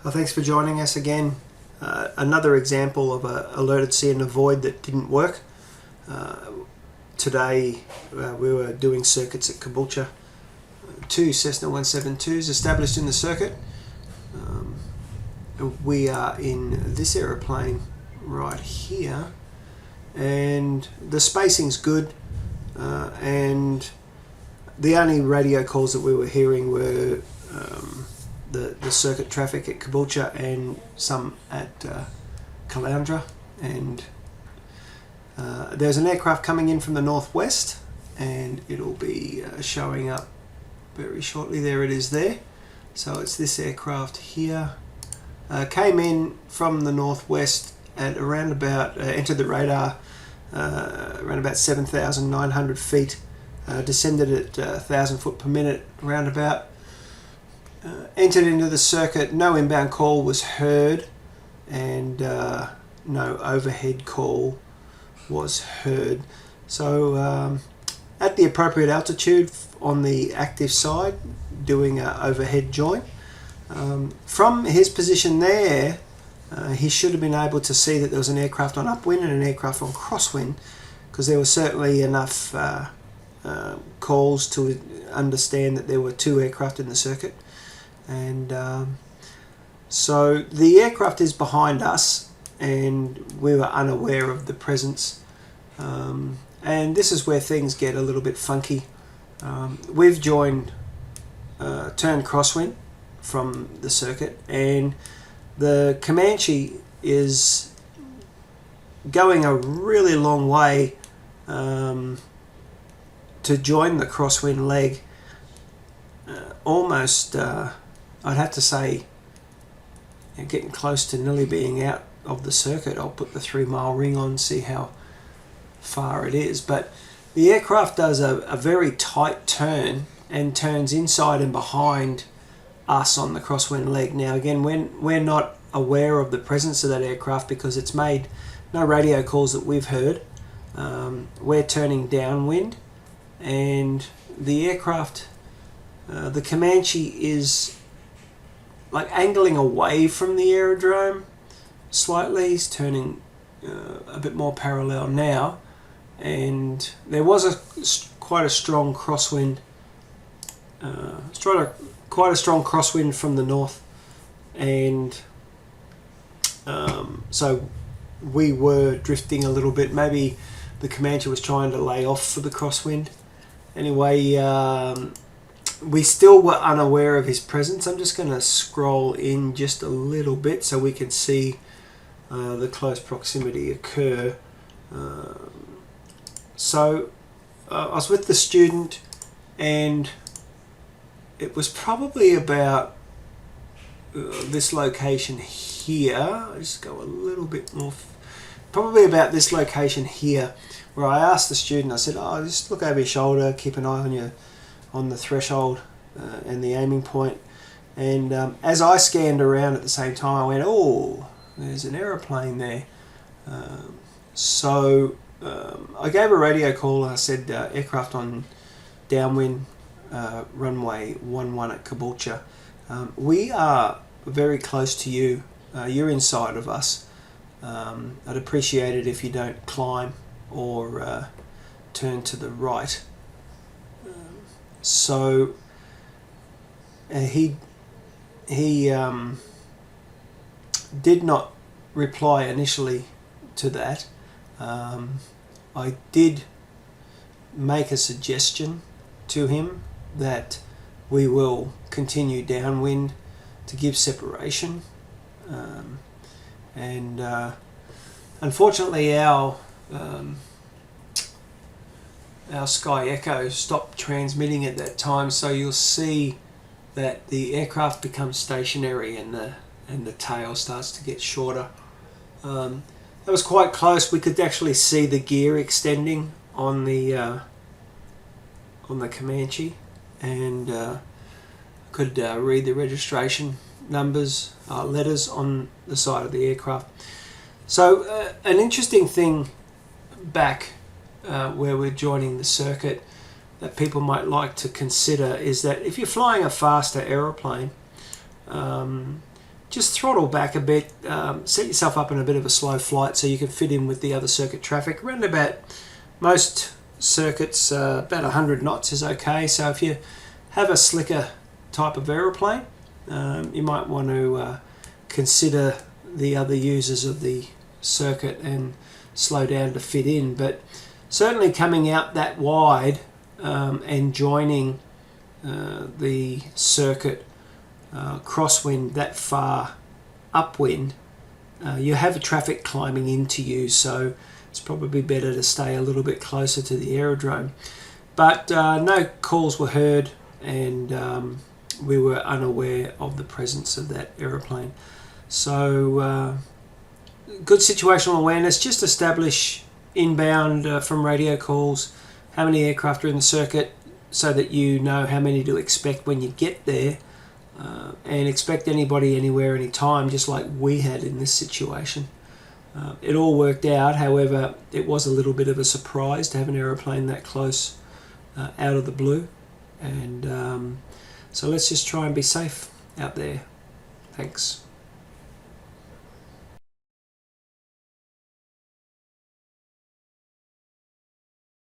Well, thanks for joining us again. Another example of a alerted see and avoid that didn't work. Today we were doing circuits at Caboolture. 2 Cessna 172s established in the circuit. We are in this aeroplane right here, and the spacing's good, and the only radio calls that we were hearing were the circuit traffic at Caboolture and some at Caloundra, and there's an aircraft coming in from the northwest, and it'll be showing up very shortly. There it is there. So it's this aircraft here. Came in from the northwest at around about, entered the radar around about 7,900 feet, descended at 1,000 foot per minute around about. Entered into the circuit, no inbound call was heard, and no overhead call was heard. So at the appropriate altitude on the active side, doing an overhead join. From his position there, he should have been able to see that there was an aircraft on upwind and an aircraft on crosswind, because there was certainly enough calls to understand that there were 2 aircraft in the circuit. And so the aircraft is behind us, and we were unaware of the presence. And this is where things get a little bit funky. We've joined turned crosswind from the circuit, and the Comanche is going a really long way to join the crosswind leg. Almost I'd have to say getting close to nearly being out of the circuit. I'll put the 3-mile ring on, see how far it is. But the aircraft does a very tight turn and turns inside and behind us on the crosswind leg. Now again, we're not aware of the presence of that aircraft because it's made no radio calls that we've heard. We're turning downwind, and the aircraft, the Comanche, is like angling away from the aerodrome slightly. He's turning a bit more parallel now, and there was quite a strong crosswind. Quite a strong crosswind from the north, and so we were drifting a little bit. Maybe the Comanche was trying to lay off for the crosswind. Anyway, we still were unaware of his presence. I'm just going to scroll in just a little bit so we can see the close proximity occur. So I was with the student, and it was probably about this location here. I'll just go a little bit more. Probably about this location here, where I asked the student, I said, just look over your shoulder, keep an eye on the threshold and the aiming point. And as I scanned around at the same time, I went, oh, there's an aeroplane there. So I gave a radio call, and I said, aircraft on downwind, runway 11 at Caboolture. We are very close to you. You're inside of us. I'd appreciate it if you don't climb or turn to the right. So he did not reply initially to that. I did make a suggestion to him that we will continue downwind to give separation, and unfortunately our Sky Echo stopped transmitting at that time, so you'll see that the aircraft becomes stationary and the tail starts to get shorter. That was quite close. We could actually see the gear extending on the Comanche, and could read the registration numbers, letters on the side of the aircraft. So an interesting thing back where we're joining the circuit that people might like to consider is that if you're flying a faster aeroplane, just throttle back a bit, set yourself up in a bit of a slow flight so you can fit in with the other circuit traffic. Around about most circuits, about 100 knots is okay. So if you have a slicker type of aeroplane, you might want to consider the other users of the circuit and slow down to fit in. But certainly coming out that wide and joining the circuit crosswind that far upwind, you have traffic climbing into you, so it's probably better to stay a little bit closer to the aerodrome. But no calls were heard, and we were unaware of the presence of that aeroplane. So good situational awareness. Just establish inbound from radio calls how many aircraft are in the circuit, so that you know how many to expect when you get there, and expect anybody anywhere anytime, just like we had in this situation. It all worked out. However, it was a little bit of a surprise to have an aeroplane that close out of the blue, and so let's just try and be safe out there. Thanks.